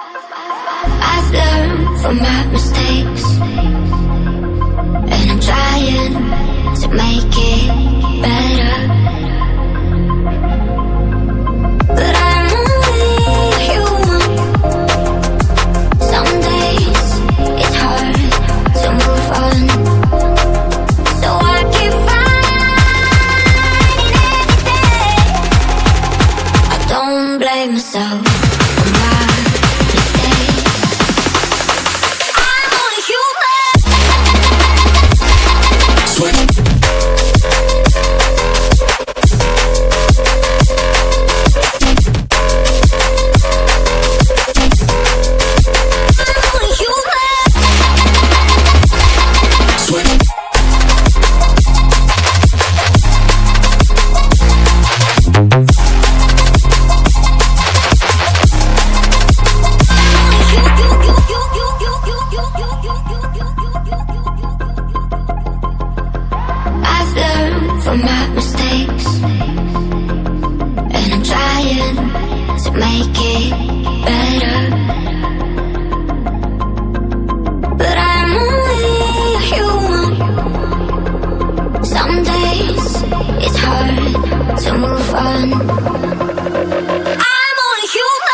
I've learned from my mistakes, and I'm trying to make it better. But I'm only human. Some days it's hard to move on, so I keep fighting every day. I don't blame myself for my mistakes. I'm only human. Switch. I've learned from my mistakes, and I'm trying to make it better. But I'm only human. Some days it's hard to move on. I'm only human.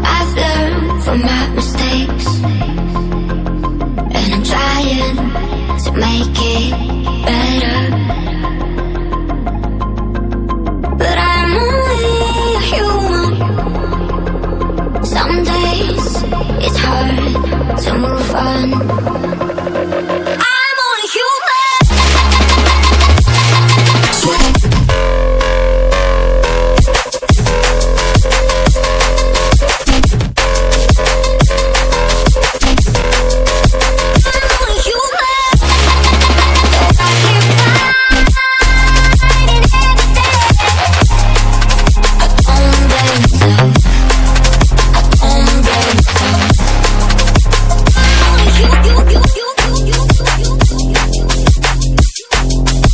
I've learned from my mistakes, and I'm trying to make it better.